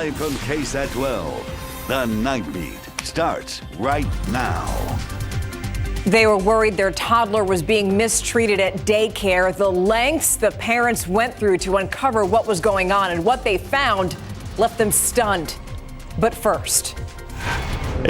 Live from KSAT 12, the Nightbeat starts right now. They were worried their toddler was being mistreated at daycare. The lengths the parents went through to uncover what was going on and what they found left them stunned. But first.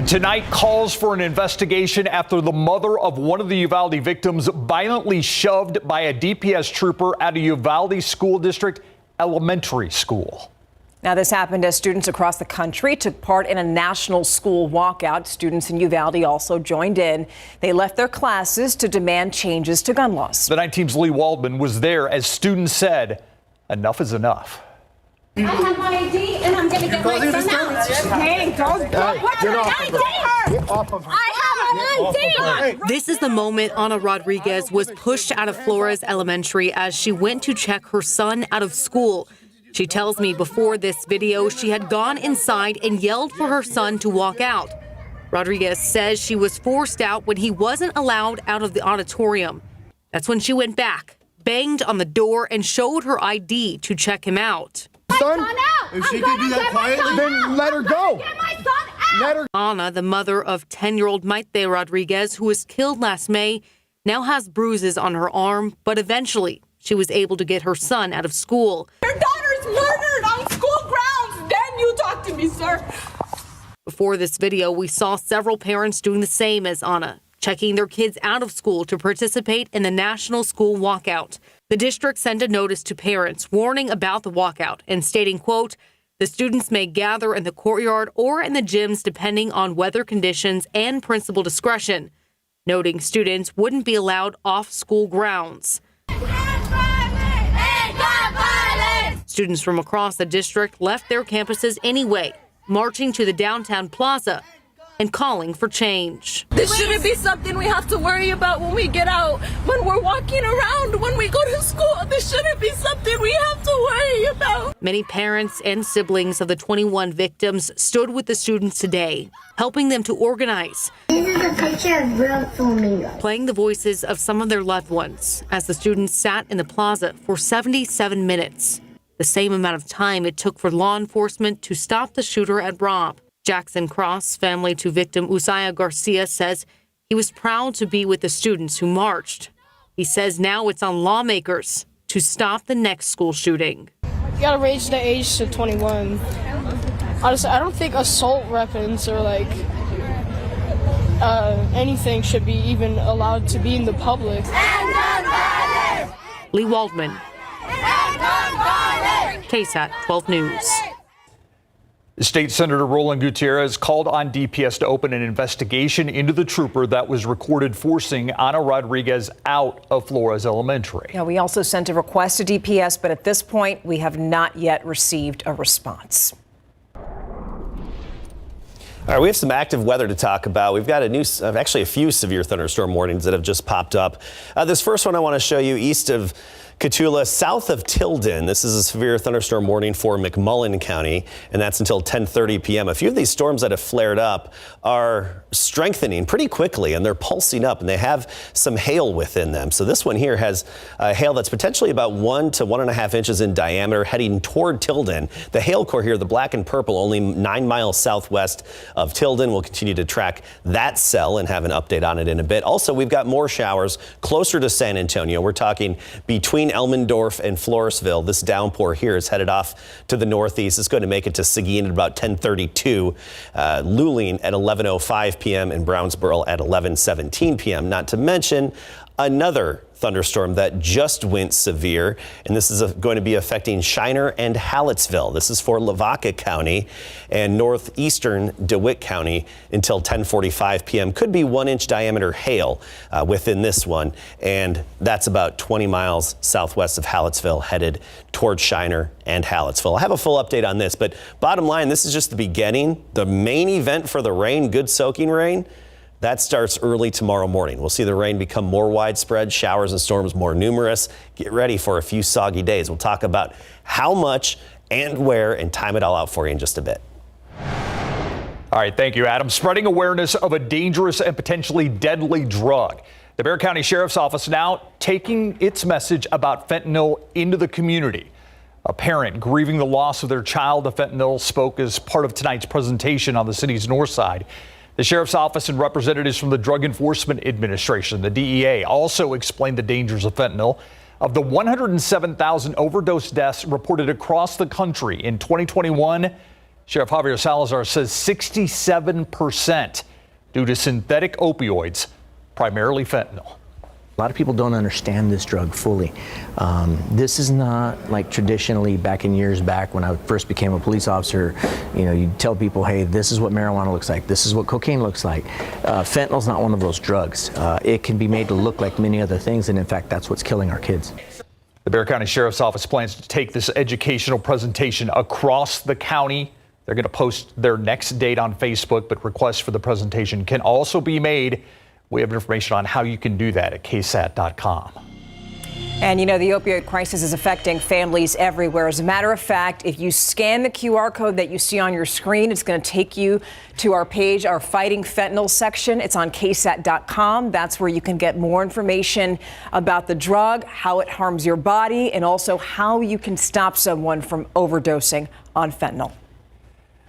Tonight, calls for an investigation after the mother of one of the Uvalde victims violently shoved by a DPS trooper at a Uvalde school district elementary school. Now, this happened as students across the country took part in a national school walkout. Students in Uvalde also joined in. They left their classes to demand changes to gun laws. The night team's Lee Waldman was there as students said, enough is enough. I have my ID and I'm going to get my son out. Hey, don't put your ID on her. I have an ID. This is the moment Ana Rodriguez was pushed out of Flores Elementary as she went to check her son out of school. She tells me before this video, she had gone inside and yelled for her son to walk out. Rodriguez says she was forced out when he wasn't allowed out of the auditorium. That's when she went back, banged on the door, and showed her ID to check him out. Son, if she can do that quietly, then let her go. Let her. Ana, the mother of 10-year-old Maite Rodriguez, who was killed last May, now has bruises on her arm, but eventually she was able to get her son out of school. Your daughter's murdered on school grounds. Then you talk to me, sir. Before this video, we saw several parents doing the same as Ana, checking their kids out of school to participate in the national school walkout. The district sent a notice to parents warning about the walkout and stating, quote, the students may gather in the courtyard or in the gyms depending on weather conditions and principal discretion, noting students wouldn't be allowed off school grounds. Students from across the district left their campuses anyway, marching to the downtown plaza and calling for change. This shouldn't be something we have to worry about when we get out, when we're walking around, when we go to school. This shouldn't be something we have to worry about. Many parents and siblings of the 21 victims stood with the students today, helping them to organize. This is a picture of real flamingos. Playing the voices of some of their loved ones as the students sat in the plaza for 77 minutes, the same amount of time it took for law enforcement to stop the shooter at Robb. Jackson Cross, family to victim Uzziah Garcia, says he was proud to be with the students who marched. He says now it's on lawmakers to stop the next school shooting. You gotta raise the age to 21. Honestly, I don't think assault weapons or like anything should be even allowed to be in the public. Lee Waldman, KSAT 12 News. State Senator Roland Gutierrez called on DPS to open an investigation into the trooper that was recorded forcing Ana Rodriguez out of Flores Elementary. Yeah, we also sent a request to DPS, but at this point, we have not yet received a response. All right, we have some active weather to talk about. We've got actually a few severe thunderstorm warnings that have just popped up. This first one I want to show you east of Cotulla, south of Tilden. This is a severe thunderstorm warning for McMullen County, and that's until 10:30 p.m. A few of these storms that have flared up are strengthening pretty quickly, and they're pulsing up, and they have some hail within them. So this one here has hail that's potentially about 1 to 1.5 inches in diameter heading toward Tilden. The hail core here, the black and purple, only 9 miles southwest of Tilden. We'll continue to track that cell and have an update on it in a bit. Also, we've got more showers closer to San Antonio. We're talking between Elmendorf and Floresville. This downpour here is headed off to the northeast. It's going to make it to Seguin at about 10:32, Luling at 11:05 p.m. and Brownsboro at 11:17 p.m. Not to mention another thunderstorm that just went severe, and this is going to be affecting Shiner and Hallettsville. This is for Lavaca County and northeastern DeWitt County until 10:45 p.m. Could be 1-inch diameter hail within this one, and that's about 20 miles southwest of Hallettsville headed towards Shiner and Hallettsville. I'll have a full update on this, but bottom line, this is just the beginning. The main event for the rain, good soaking rain, that starts early tomorrow morning. We'll see the rain become more widespread, showers and storms more numerous. Get ready for a few soggy days. We'll talk about how much and where and time it all out for you in just a bit. All right, thank you, Adam. Spreading awareness of a dangerous and potentially deadly drug. The Bexar County Sheriff's Office now taking its message about fentanyl into the community. A parent grieving the loss of their child to fentanyl spoke as part of tonight's presentation on the city's north side. The sheriff's office and representatives from the Drug Enforcement Administration, the DEA, also explained the dangers of fentanyl. Of the 107,000 overdose deaths reported across the country in 2021, Sheriff Javier Salazar says 67% due to synthetic opioids, primarily fentanyl. A lot of people don't understand this drug fully. This is not like traditionally back in years back when I first became a police officer, you know, you'd tell people, hey, this is what marijuana looks like. This is what cocaine looks like. Fentanyl's not one of those drugs. It can be made to look like many other things, and in fact, that's what's killing our kids. The Bexar County Sheriff's Office plans to take this educational presentation across the county. They're going to post their next date on Facebook, but requests for the presentation can also be made. We have information on how you can do that at KSAT.com. And you know, the opioid crisis is affecting families everywhere. As a matter of fact, if you scan the QR code that you see on your screen, it's going to take you to our page, our Fighting Fentanyl section. It's on KSAT.com. That's where you can get more information about the drug, how it harms your body, and also how you can stop someone from overdosing on fentanyl.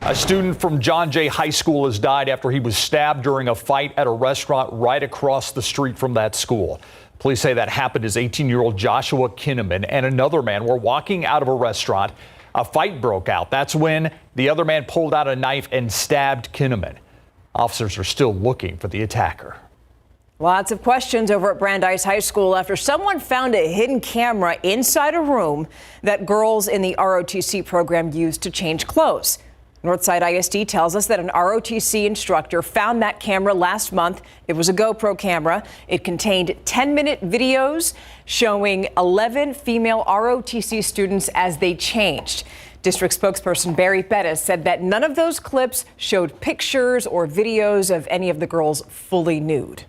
A student from John Jay High School has died after he was stabbed during a fight at a restaurant right across the street from that school. Police say that happened as 18-year-old Joshua Kinnaman and another man were walking out of a restaurant. A fight broke out. That's when the other man pulled out a knife and stabbed Kinnaman. Officers are still looking for the attacker. Lots of questions over at Brandeis High School after someone found a hidden camera inside a room that girls in the ROTC program used to change clothes. Northside ISD tells us that an ROTC instructor found that camera last month. It was a GoPro camera. It contained 10-minute videos showing 11 female ROTC students as they changed. District spokesperson Barry Bettis said that none of those clips showed pictures or videos of any of the girls fully nude.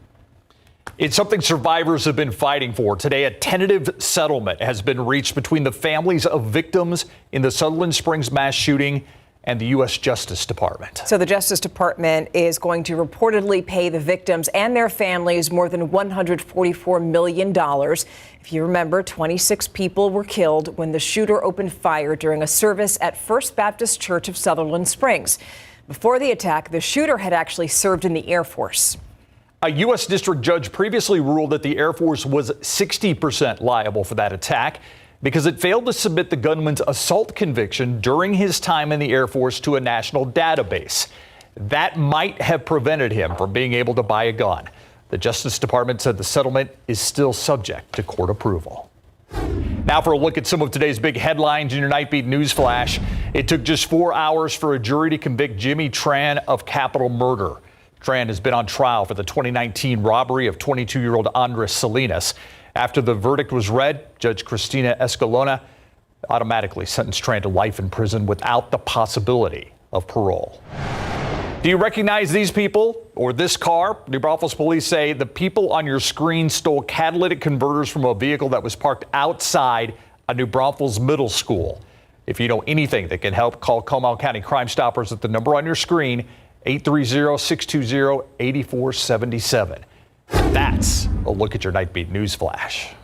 It's something survivors have been fighting for. Today, a tentative settlement has been reached between the families of victims in the Sutherland Springs mass shooting and the U.S. Justice Department. So the Justice Department is going to reportedly pay the victims and their families more than $144 million. If you remember, 26 people were killed when the shooter opened fire during a service at First Baptist Church of Sutherland Springs. Before the attack, the shooter had actually served in the Air Force. A U.S. district judge previously ruled that the Air Force was 60% liable for that attack because it failed to submit the gunman's assault conviction during his time in the Air Force to a national database. That might have prevented him from being able to buy a gun. The Justice Department said the settlement is still subject to court approval. Now for a look at some of today's big headlines in your Nightbeat News Flash. It took just 4 hours for a jury to convict Jimmy Tran of capital murder. Tran has been on trial for the 2019 robbery of 22-year-old Andres Salinas. After the verdict was read, Judge Cristina Escalona automatically sentenced Tran to life in prison without the possibility of parole. Do you recognize these people or this car? New Braunfels police say the people on your screen stole catalytic converters from a vehicle that was parked outside a New Braunfels middle school. If you know anything that can help, call Comal County Crime Stoppers at the number on your screen, 830-620-8477. That's a look at your Nightbeat News Flash.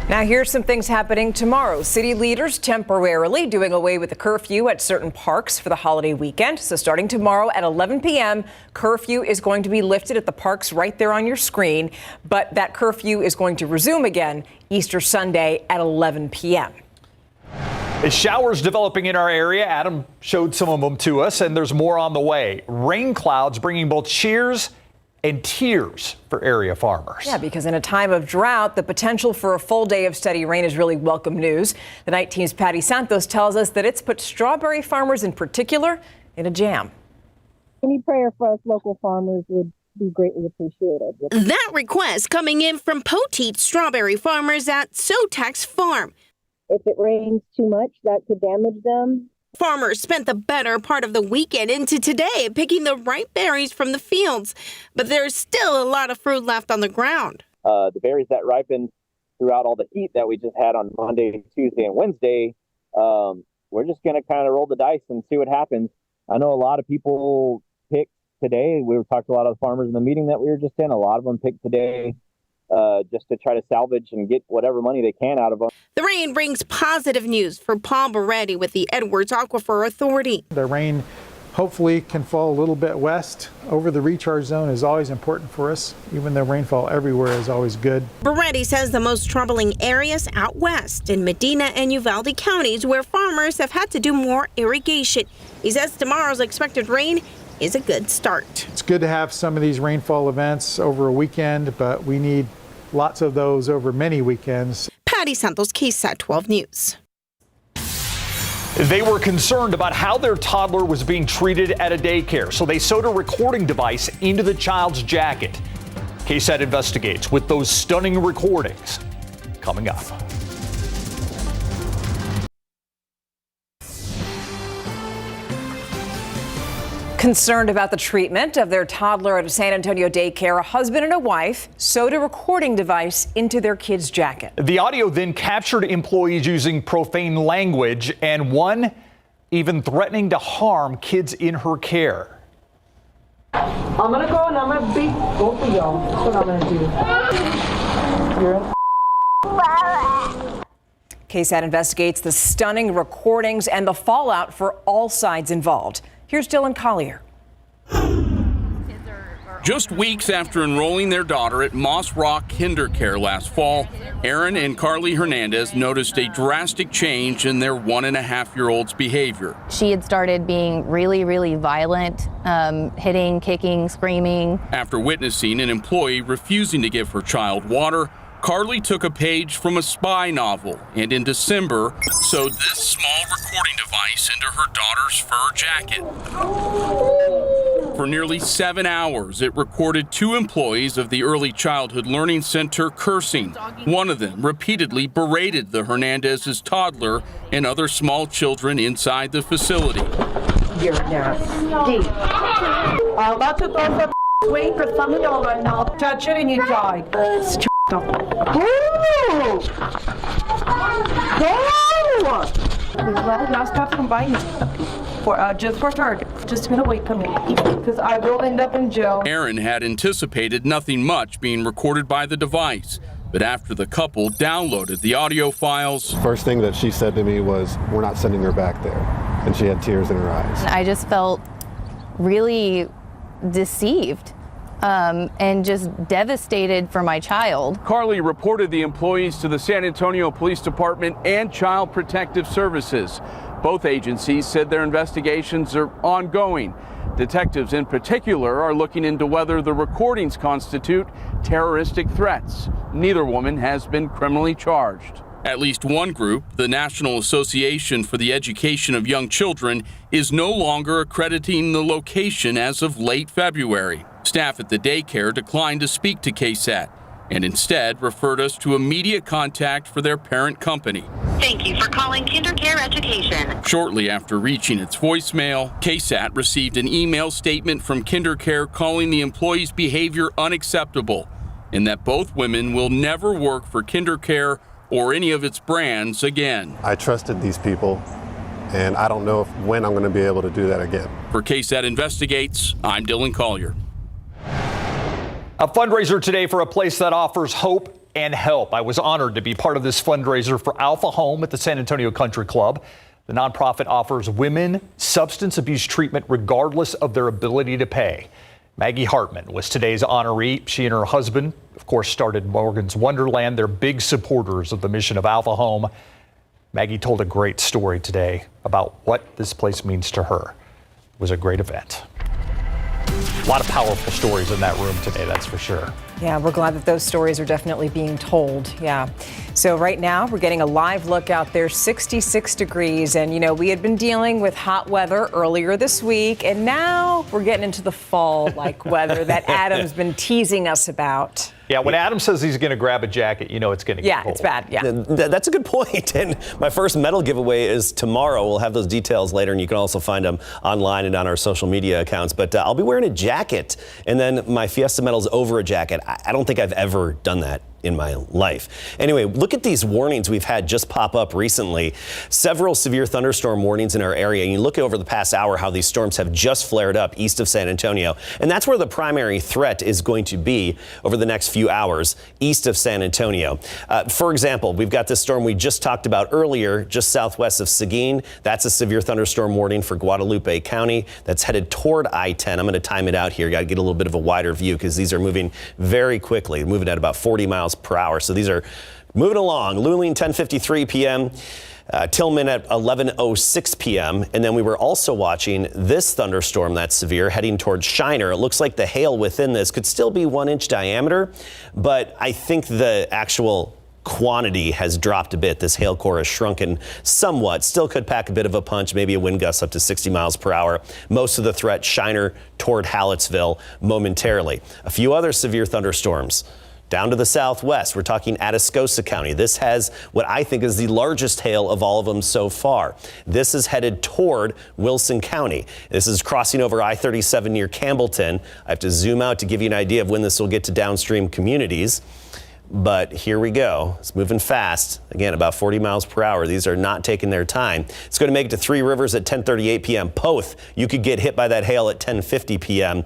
Now here's some things happening tomorrow. City leaders temporarily doing away with the curfew at certain parks for the holiday weekend. So starting tomorrow at 11 p.m., curfew is going to be lifted at the parks right there on your screen. But that curfew is going to resume again Easter Sunday at 11 p.m. As showers developing in our area, Adam showed some of them to us, and there's more on the way. Rain clouds bringing both cheers and tears for area farmers. Yeah, because in a time of drought, the potential for a full day of steady rain is really welcome news. The Night Team's Patty Santos tells us that it's put strawberry farmers in particular in a jam. Any prayer for us local farmers would be greatly appreciated. That request coming in from Poteet strawberry farmers at Sotax Farm. If it rains too much, that could damage them. Farmers spent the better part of the weekend into today picking the ripe berries from the fields, but there's still a lot of fruit left on the ground. The berries that ripened throughout all the heat that we just had on Monday, Tuesday, and Wednesday, we're just going to kind of roll the dice and see what happens. I know a lot of people picked today. We talked to a lot of the farmers in the meeting that we were just in. A lot of them picked today. just to try to salvage and get whatever money they can out of them. The rain brings positive news for Paul Beretti with the Edwards Aquifer Authority. The rain hopefully can fall a little bit west over the recharge zone is always important for us, even though rainfall everywhere is always good. Beretti says the most troubling areas out west in Medina and Uvalde counties where farmers have had to do more irrigation. He says tomorrow's expected rain is a good start. It's good to have some of these rainfall events over a weekend, but we need lots of those over many weekends. Patty Santos, KSAT 12 News. They were concerned about how their toddler was being treated at a daycare, so they sewed a recording device into the child's jacket. KSAT investigates with those stunning recordings coming up. Concerned about the treatment of their toddler at a San Antonio daycare, a husband and a wife sewed a recording device into their kid's jacket. The audio then captured employees using profane language and one even threatening to harm kids in her care. I'm gonna go and I'm gonna beat both of y'all. That's what I'm gonna do. You're in. KSAT investigates the stunning recordings and the fallout for all sides involved. Here's Dylan Collier. Just weeks after enrolling their daughter at Moss Rock Kindercare last fall, Aaron and Carly Hernandez noticed a drastic change in their 1.5-year-old's behavior. She had started being really violent, hitting, kicking, screaming. After witnessing an employee refusing to give her child water, Carly took a page from a spy novel and in December sewed this small recording device into her daughter's fur jacket. For nearly 7 hours, it recorded 2 employees of the Early Childhood Learning Center cursing. One of them repeatedly berated the Hernandez's toddler and other small children inside the facility. You're nasty. I'm about to throw some weight for some of y'all right now. Touch it and you die. Go! Well, now stop combining for just for her. Just gonna wait for me because I will end up in jail. Aaron had anticipated nothing much being recorded by the device, but after the couple downloaded the audio files, First thing that she said to me was, "We're not sending her back there," and she had tears in her eyes. I just felt really deceived and just devastated for my child. Carly reported the employees to the San Antonio Police Department and Child Protective Services. Both agencies said their investigations are ongoing. Detectives in particular are looking into whether the recordings constitute terroristic threats. Neither woman has been criminally charged. At least one group, the National Association for the Education of Young Children, is no longer accrediting the location as of late February. Staff at the daycare declined to speak to KSAT and instead referred us to immediate contact for their parent company. Thank you for calling KinderCare Education. Shortly after reaching its voicemail, KSAT received an email statement from KinderCare calling the employee's behavior unacceptable and that both women will never work for KinderCare or any of its brands again. I trusted these people, and I don't know when I'm going to be able to do that again. For KSAT Investigates, I'm Dylan Collier. A fundraiser today for a place that offers hope and help. I was honored to be part of this fundraiser for Alpha Home at the San Antonio Country Club. The nonprofit offers women substance abuse treatment regardless of their ability to pay. Maggie Hartman was today's honoree. She and her husband, of course, started Morgan's Wonderland. They're big supporters of the mission of Alpha Home. Maggie told a great story today about what this place means to her. It was a great event. A lot of powerful stories in that room today, that's for sure. Yeah, we're glad that those stories are definitely being told. Yeah. So right now we're getting a live look out there, 66 degrees. And, you know, we had been dealing with hot weather earlier this week. And now we're getting into the fall-like weather that Adam's been teasing us about. Yeah, when Adam says he's going to grab a jacket, you know it's going to get cold. It's bad. Yeah, that's a good point. And my first medal giveaway is tomorrow. We'll have those details later, and you can also find them online and on our social media accounts. But I'll be wearing a jacket, and then my Fiesta medal's over a jacket. I don't think I've ever done that in my life. Anyway, look at these warnings we've had just pop up recently. Several severe thunderstorm warnings in our area. And you look over the past hour how these storms have just flared up east of San Antonio. And that's where the primary threat is going to be over the next few hours east of San Antonio. For example, we've got this storm we just talked about earlier, just southwest of Seguin. That's a severe thunderstorm warning for Guadalupe County that's headed toward I-10. I'm going to time it out here. Got to get a little bit of a wider view because these are moving very quickly, moving at about 40 miles per hour. So these are moving along. Luling 10:53 p.m. Tillman at 11:06 p.m. And then we were also watching this thunderstorm that's severe heading towards Shiner. It looks like the hail within this could still be 1-inch diameter, but I think the actual quantity has dropped a bit. This hail core has shrunken somewhat. Still could pack a bit of a punch, maybe a wind gust up to 60 miles per hour. Most of the threat Shiner toward Hallettsville momentarily. A few other severe thunderstorms down to the southwest. We're talking Atascosa County. This has what I think is the largest hail of all of them so far. This is headed toward Wilson County. This is crossing over I-37 near Campbellton. I have to zoom out to give you an idea of when this will get to downstream communities. But here we go. It's moving fast. Again, about 40 miles per hour. These are not taking their time. It's going to make it to Three Rivers at 10:38 p.m. Poth, you could get hit by that hail at 10:50 p.m.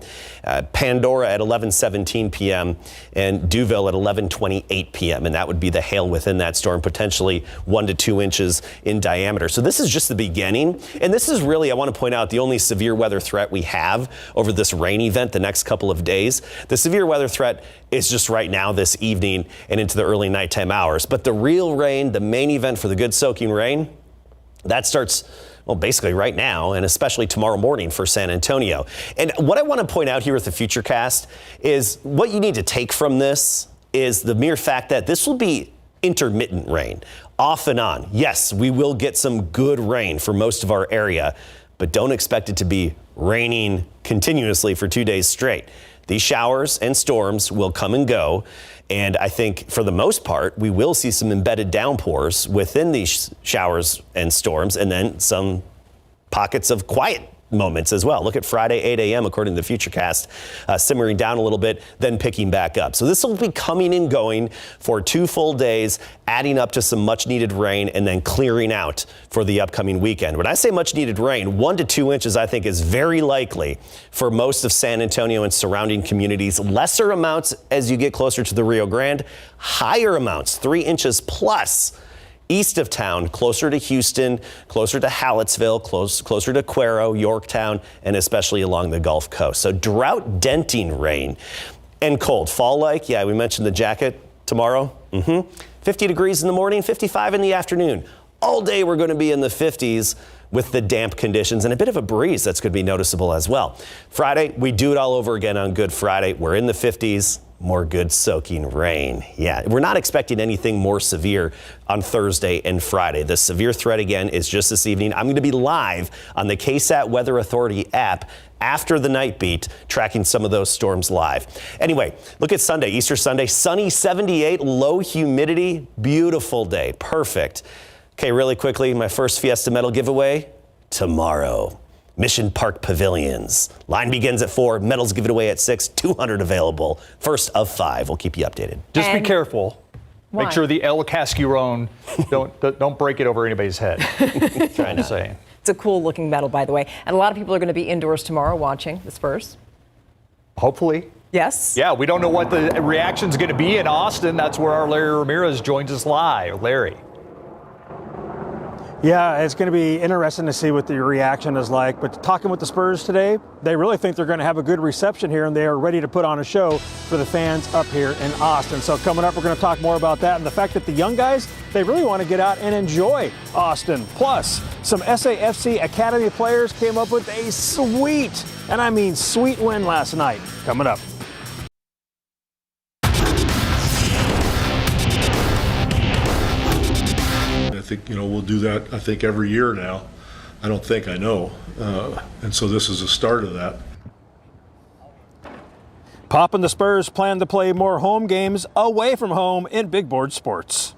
Pandora at 11:17 p.m. and Duville at 11:28 p.m. And that would be the hail within that storm, potentially 1 to 2 inches in diameter. So this is just the beginning. And this is really, I want to point out, the only severe weather threat we have over this rain event the next couple of days. The severe weather threat is just right now this evening and into the early nighttime hours. But the real rain, the main event for the good soaking rain, that starts, well, basically right now, and especially tomorrow morning for San Antonio. And what I want to point out here with the Futurecast is what you need to take from this is the mere fact that this will be intermittent rain, off and on. Yes, we will get some good rain for most of our area, but don't expect it to be raining continuously for 2 days straight. These showers and storms will come and go. And I think for the most part, we will see some embedded downpours within these showers and storms, and then some pockets of quiet moments as well. Look at Friday, 8 a.m., according to the Futurecast, simmering down a little bit, then picking back up. So this will be coming and going for 2 full days, adding up to some much needed rain and then clearing out for the upcoming weekend. When I say much needed rain, 1 to 2 inches, I think, is very likely for most of San Antonio and surrounding communities. Lesser amounts as you get closer to the Rio Grande, higher amounts, 3 inches plus east of town, closer to Houston, closer to Hallettsville, closer to Cuero, Yorktown, and especially along the Gulf Coast. So drought denting rain and cold. Fall-like, yeah, we mentioned the jacket tomorrow. 50 degrees in the morning, 55 in the afternoon. All day we're going to be in the 50s with the damp conditions and a bit of a breeze that's going to be noticeable as well. Friday, we do it all over again on Good Friday. We're in the 50s. More good soaking rain. Yeah, we're not expecting anything more severe on Thursday and Friday. The severe threat again is just this evening. I'm going to be live on the KSAT Weather Authority app after the Nightbeat, tracking some of those storms live. Anyway, look at Sunday, Easter Sunday, sunny 78, low humidity, beautiful day, perfect. Okay, really quickly, my first Fiesta medal giveaway tomorrow. Mission Park Pavilions. Line begins at 4, medals given away at 6, 200 available. First of 5. We'll keep you updated. Just be careful. Why? Make sure the El Casqueron don't break it over anybody's head. Trying to say. It's a cool looking medal, by the way. And a lot of people are going to be indoors tomorrow watching the Spurs. Hopefully. Yes. Yeah, we don't know what the reaction's going to be in Austin. That's where our Larry Ramirez joins us live. Larry. Yeah, it's going to be interesting to see what the reaction is like. But talking with the Spurs today, they really think they're going to have a good reception here, and they are ready to put on a show for the fans up here in Austin. So coming up, we're going to talk more about that and the fact that the young guys, they really want to get out and enjoy Austin. Plus, some SAFC Academy players came up with a sweet, and I mean sweet win last night. Coming up. I think, we'll do that, I think, every year now. I don't think, I know. And so this is the start of that. Pop and the Spurs plan to play more home games away from home in big board sports.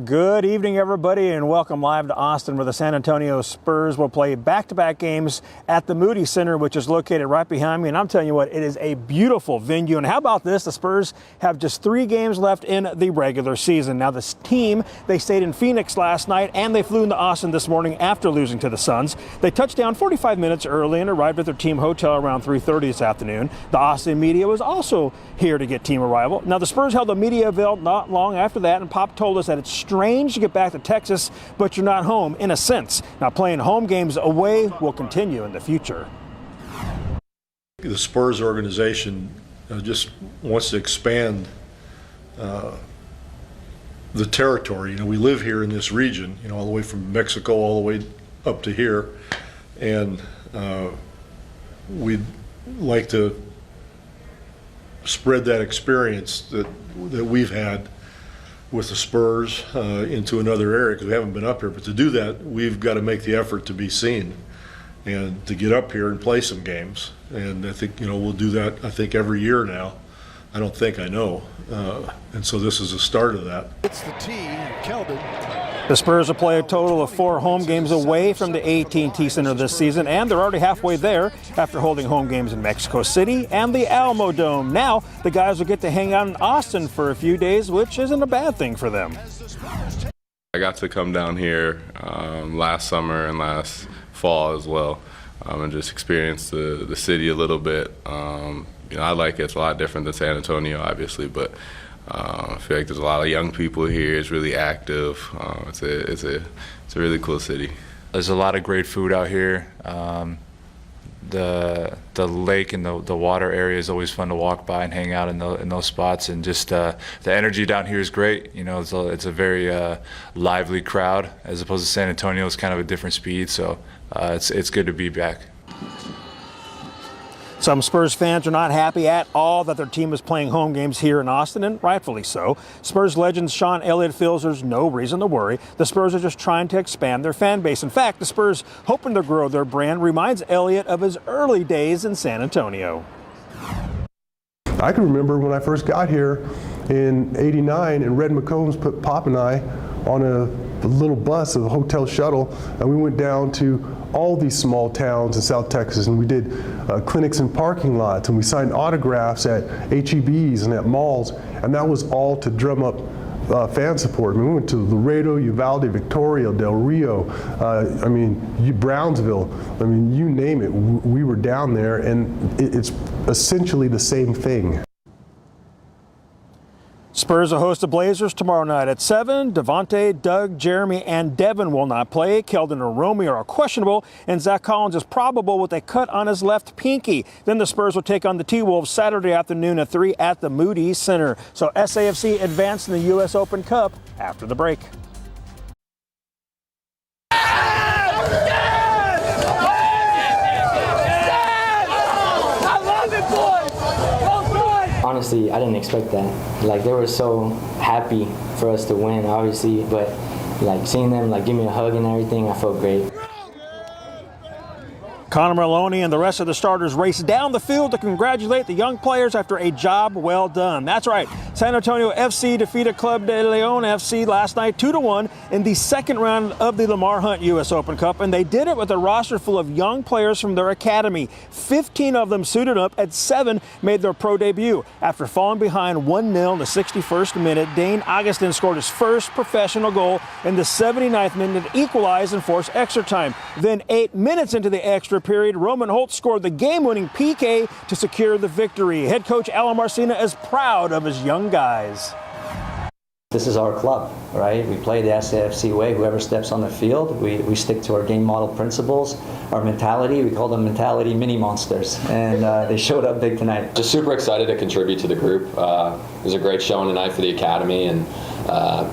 Good evening, everybody, and welcome live to Austin, where the San Antonio Spurs will play back-to-back games at the Moody Center, which is located right behind me. And I'm telling you what, it is a beautiful venue. And how about this? The Spurs have just 3 games left in the regular season. Now, this team, they stayed in Phoenix last night, and they flew into Austin this morning after losing to the Suns. They touched down 45 minutes early and arrived at their team hotel around 3:30 this afternoon. The Austin media was also here to get team arrival. Now, the Spurs held a media event not long after that, and Pop told us that it's strange to get back to Texas, but you're not home in a sense. Now, playing home games away will continue in the future. The Spurs organization just wants to expand the territory. You know, we live here in this region, you know, all the way from Mexico all the way up to here, and we'd like to spread that experience that we've had with the Spurs into another area, because we haven't been up here. But to do that, we've got to make the effort to be seen and to get up here and play some games. And I think, you know, we'll do that, I think, every year now. I don't think, I know. And so this is the start of that. It's the T, Keldon. The Spurs will play a total of 4 home games away from the AT&T Center this season, and they're already halfway there after holding home games in Mexico City and the Alamo Dome. Now, the guys will get to hang out in Austin for a few days, which isn't a bad thing for them. I got to come down here last summer and last fall as well, and just experience the city a little bit. You know, I like it. It's a lot different than San Antonio, obviously, but I feel like there's a lot of young people here. It's really active. It's a really cool city. There's a lot of great food out here. The lake and the water area is always fun to walk by and hang out in those spots. And just the energy down here is great. You know, it's a very lively crowd, as opposed to San Antonio. It's kind of a different speed. So it's good to be back. Some Spurs fans are not happy at all that their team is playing home games here in Austin, and rightfully so. Spurs legend Sean Elliott feels there's no reason to worry. The Spurs are just trying to expand their fan base. In fact, the Spurs, hoping to grow their brand, reminds Elliott of his early days in San Antonio. I can remember when I first got here in '89, and Red McCombs put Pop and I on a little bus, a hotel shuttle, and we went down to all these small towns in South Texas, and we did clinics in parking lots, and we signed autographs at HEBs and at malls, and that was all to drum up fan support. I mean, we went to Laredo, Uvalde, Victoria, Del Rio, Brownsville. I mean, you name it, we were down there, and it's essentially the same thing. Spurs will host the Blazers tomorrow night at 7. Devontae, Doug, Jeremy, and Devin will not play. Keldon and Romy are questionable, and Zach Collins is probable with a cut on his left pinky. Then the Spurs will take on the T-Wolves Saturday afternoon at 3 at the Moody Center. So SAFC advanced in the U.S. Open Cup after the break. Honestly, I didn't expect that. Like, they were so happy for us to win, obviously, but like seeing them like give me a hug and everything, I felt great. Connor Maloney and the rest of the starters raced down the field to congratulate the young players after a job well done. That's right, San Antonio FC defeated Club de Leon FC last night 2-1 in the second round of the Lamar Hunt U.S. Open Cup, and they did it with a roster full of young players from their academy. 15 of them suited up, and 7 made their pro debut. After falling behind 1-0 in the 61st minute, Dane Augustin scored his first professional goal in the 79th minute and equalized and forced extra time. Then 8 minutes into the extra period, Roman Holt scored the game-winning PK to secure the victory. Head coach Alan Marcina is proud of his young guys. This is our club, right? We play the SAFC way. Whoever steps on the field, we stick to our game model principles, our mentality. We call them mentality mini monsters, and they showed up big tonight. Just super excited to contribute to the group. It was a great showing tonight for the academy, and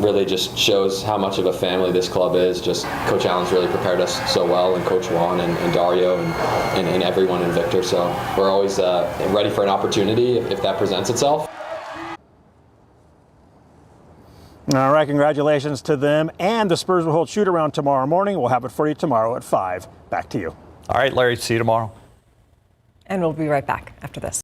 really just shows how much of a family this club is. Just Coach Allen's really prepared us so well, and Coach Juan and Dario and everyone in Victor. So we're always ready for an opportunity if that presents itself. All right, congratulations to them. And the Spurs will hold shoot-around tomorrow morning. We'll have it for you tomorrow at 5. Back to you. All right, Larry, see you tomorrow. And we'll be right back after this.